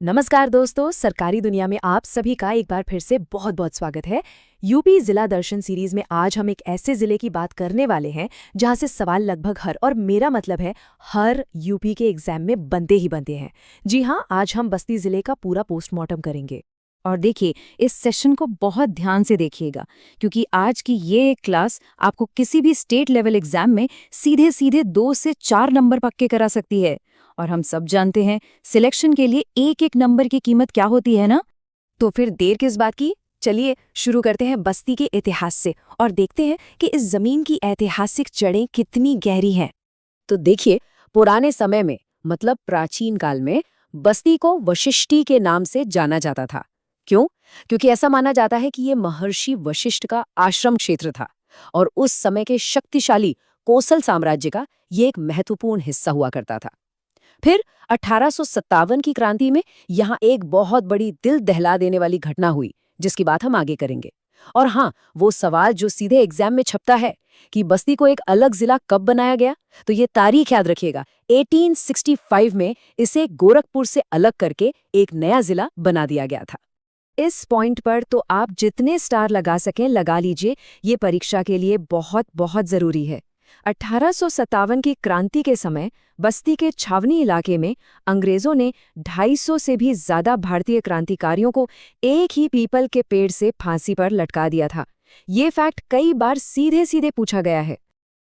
नमस्कार दोस्तों, सरकारी दुनिया में आप सभी का एक बार फिर से बहुत बहुत स्वागत है। यूपी जिला दर्शन सीरीज में आज हम एक ऐसे जिले की बात करने वाले हैं जहां से सवाल लगभग हर, और मेरा मतलब है हर यूपी के एग्जाम में बनते ही बनते हैं। जी हाँ, आज हम बस्ती जिले का पूरा पोस्टमार्टम करेंगे। और देखिए, इस सेशन को बहुत ध्यान से देखिएगा, क्योंकि आज की ये क्लास आपको किसी भी स्टेट लेवल एग्जाम में सीधे सीधे 2 से 4 नंबर पक्के करा सकती है। और हम सब जानते हैं सिलेक्शन के लिए एक एक नंबर की कीमत क्या होती है ना। तो फिर देर किस बात की, चलिए शुरू करते हैं बस्ती के इतिहास से और देखते हैं कि इस जमीन की ऐतिहासिक जड़ें कितनी गहरी हैं। तो देखिए, पुराने समय में मतलब प्राचीन काल में बस्ती को वशिष्ठी के नाम से जाना जाता था। क्यों? क्योंकि ऐसा माना जाता है कि ये महर्षि वशिष्ठ का आश्रम क्षेत्र था और उस समय के शक्तिशाली कोसल साम्राज्य का ये एक महत्वपूर्ण हिस्सा हुआ करता था। फिर 1857 की क्रांति में यहाँ एक बहुत बड़ी दिल दहला देने वाली घटना हुई, जिसकी बात हम आगे करेंगे। और हाँ, वो सवाल जो सीधे एग्जाम में छपता है कि बस्ती को एक अलग जिला कब बनाया गया, तो ये तारीख याद रखिएगा। 1865 में इसे गोरखपुर से अलग करके एक नया जिला बना दिया गया था। इस पॉइंट पर तो आप जितने स्टार लगा सकें लगा लीजिए, ये परीक्षा के लिए बहुत बहुत जरूरी है। 1857 की क्रांति के समय बस्ती के छावनी इलाके में अंग्रेजों ने 250 से भी ज्यादा भारतीय क्रांतिकारियों को एक ही पीपल के पेड़ से फांसी पर लटका दिया था। ये फैक्ट कई बार सीधे सीधे पूछा गया है।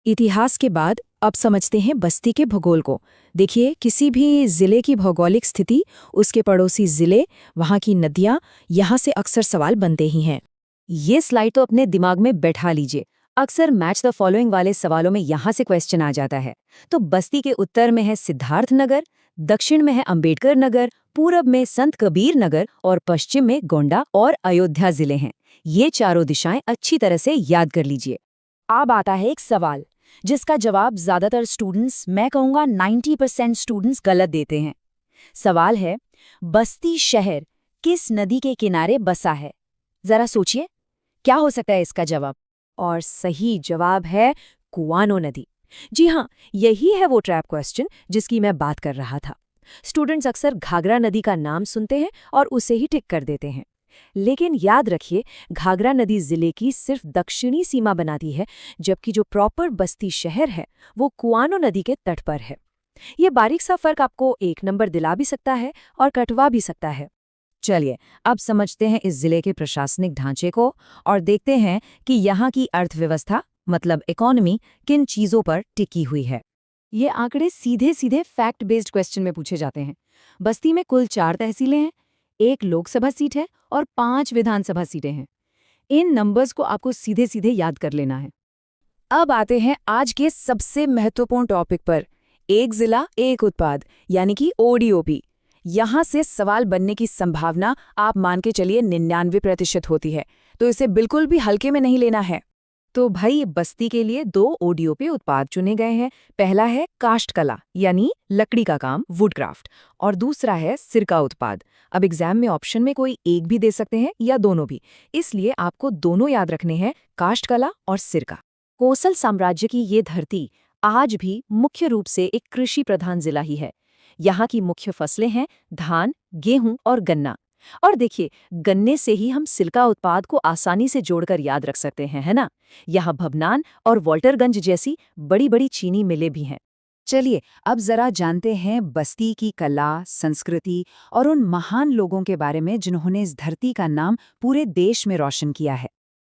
इतिहास के बाद अब समझते हैं बस्ती के भूगोल को। देखिए, किसी भी जिले की भौगोलिक स्थिति, उसके पड़ोसी जिले, वहाँ की नदियाँ, यहाँ से अक्सर सवाल बनते ही हैं। ये स्लाइड तो अपने दिमाग में बैठा लीजिए। अक्सर मैच द फॉलोइंग वाले सवालों में यहाँ से क्वेश्चन आ जाता है। तो बस्ती के उत्तर में है सिद्धार्थ नगर, दक्षिण में है अंबेडकर नगर, पूरब में संत कबीर नगर और पश्चिम में गोंडा और अयोध्या जिले हैं। ये चारों दिशाएं अच्छी तरह से याद कर लीजिए। अब आता है एक सवाल जिसका जवाब ज्यादातर स्टूडेंट्स, मैं कहूँगा 90% स्टूडेंट्स गलत देते हैं। सवाल है, बस्ती शहर किस नदी के किनारे बसा है? जरा सोचिए, क्या हो सकता है इसका जवाब? और सही जवाब है कुआनो नदी। जी हाँ, यही है वो ट्रैप क्वेश्चन जिसकी मैं बात कर रहा था। स्टूडेंट्स अक्सर घाघरा नदी का नाम सुनते हैं और उसे ही टिक कर देते हैं। लेकिन याद रखिए, घाघरा नदी जिले की सिर्फ दक्षिणी सीमा बनाती है, जबकि जो प्रॉपर बस्ती शहर है वो कुआनो नदी के तट पर है। ये बारीक सा फर्क आपको एक नंबर दिला भी सकता है और कटवा भी सकता है। चलिए, अब समझते हैं इस जिले के प्रशासनिक ढांचे को और देखते हैं कि यहाँ की अर्थव्यवस्था मतलब इकोनॉमी किन चीज़ों पर टिकी हुई है। ये आंकड़े सीधे सीधे फैक्ट बेस्ड क्वेश्चन में पूछे जाते हैं। बस्ती में कुल 4 तहसीलें हैं, 1 लोकसभा सीट है और 5 विधानसभा सीटें हैं। इन नंबर्स को आपको सीधे सीधे याद कर लेना है। अब आते हैं आज के सबसे महत्वपूर्ण टॉपिक पर, एक जिला एक उत्पाद यानी कि ओडीओपी। यहाँ से सवाल बनने की संभावना आप मान के चलिए 99% होती है, तो इसे बिल्कुल भी हल्के में नहीं लेना है। तो भाई, बस्ती के लिए 2 ओडीओपी उत्पाद चुने गए हैं। पहला है काष्ठकला यानी लकड़ी का काम, वुडक्राफ्ट, और दूसरा है सिरका उत्पाद। अब एग्जाम में ऑप्शन में कोई एक भी दे सकते हैं या दोनों भी, इसलिए आपको दोनों याद रखने हैं, काष्ठकला और सिरका। कोसल साम्राज्य की ये धरती आज भी मुख्य रूप से एक कृषि प्रधान जिला ही है। यहाँ की मुख्य फसलें हैं धान, गेहूं और गन्ना। और देखिए, गन्ने से ही हम सिरका उत्पाद को आसानी से जोड़कर याद रख सकते हैं, है ना? यहाँ भवनान और वॉल्टरगंज जैसी बड़ी बड़ी चीनी मिलें भी हैं। चलिए, अब जरा जानते हैं बस्ती की कला, संस्कृति और उन महान लोगों के बारे में जिन्होंने इस धरती का नाम पूरे देश में रोशन किया है।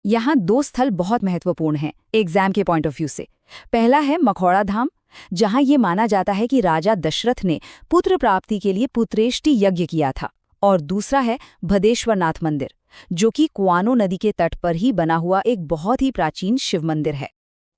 यहाँ 2 स्थल बहुत महत्वपूर्ण हैं एग्जाम के पॉइंट ऑफ व्यू से। पहला है मखौड़ा धाम, जहाँ ये माना जाता है कि राजा दशरथ ने पुत्र प्राप्ति के लिए पुत्रेष्टि यज्ञ किया था। और दूसरा है भदेश्वरनाथ मंदिर, जो कि कुआनो नदी के तट पर ही बना हुआ एक बहुत ही प्राचीन शिव मंदिर है।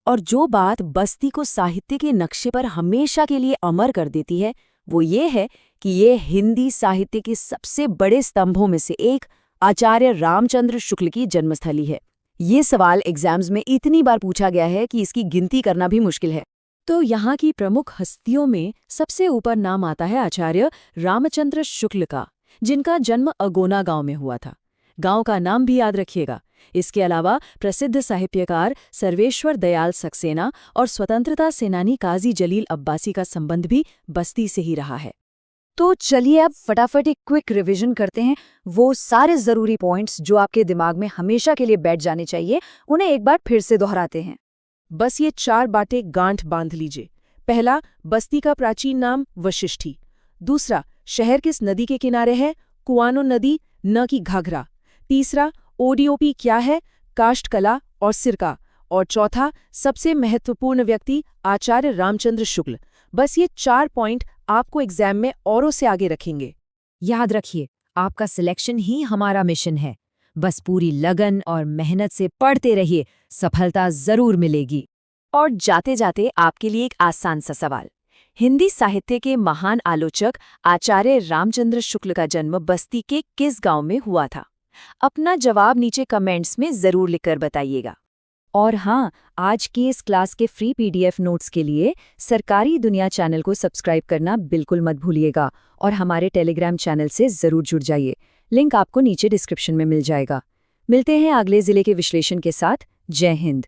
और जो बात बस्ती को साहित्य के नक्शे पर हमेशा के लिए अमर कर देती है, वो ये है कि ये हिंदी साहित्य के सबसे बड़े स्तंभों में से एक आचार्य रामचंद्र शुक्ल की जन्मस्थली है। ये सवाल एग्जाम्स में इतनी बार पूछा गया है कि इसकी गिनती करना भी मुश्किल है। तो यहाँ की प्रमुख हस्तियों में सबसे ऊपर नाम आता है आचार्य रामचंद्र शुक्ल का, जिनका जन्म अगोना गांव में हुआ था। गांव का नाम भी याद रखिएगा। इसके अलावा प्रसिद्ध साहित्यकार सर्वेश्वर दयाल सक्सेना और स्वतंत्रता सेनानी काजी जलील अब्बासी का संबंध भी बस्ती से ही रहा है। तो चलिए अब फटाफट एक क्विक रिवीजन करते हैं। वो सारे ज़रूरी पॉइंट्स जो आपके दिमाग में हमेशा के लिए बैठ जाने चाहिए, उन्हें एक बार फिर से दोहराते हैं। बस ये 4 बातें गांठ बांध लीजिए। पहला, बस्ती का प्राचीन नाम वशिष्ठी। दूसरा, शहर किस नदी के किनारे है? कुआनो नदी, न कि घाघरा। तीसरा, ओडीओपी क्या है? काष्ठकला और सिरका। और चौथा, सबसे महत्वपूर्ण व्यक्ति आचार्य रामचंद्र शुक्ल। बस ये 4 पॉइंट आपको एग्जाम में औरों से आगे रखेंगे। याद रखिए, आपका सिलेक्शन ही हमारा मिशन है। बस पूरी लगन और मेहनत से पढ़ते रहिए, सफलता जरूर मिलेगी। और जाते जाते आपके लिए एक आसान सा सवाल। हिंदी साहित्य के महान आलोचक आचार्य रामचंद्र शुक्ल का जन्म बस्ती के किस गांव में हुआ था? अपना जवाब नीचे कमेंट्स में जरूर लिखकर बताइएगा। और हाँ, आज की इस क्लास के फ्री पीडीएफ नोट्स के लिए सरकारी दुनिया चैनल को सब्सक्राइब करना बिल्कुल मत भूलिएगा और हमारे टेलीग्राम चैनल से जरूर जुड़ जाइए। लिंक आपको नीचे डिस्क्रिप्शन में मिल जाएगा। मिलते हैं अगले जिले के विश्लेषण के साथ। जय हिंद।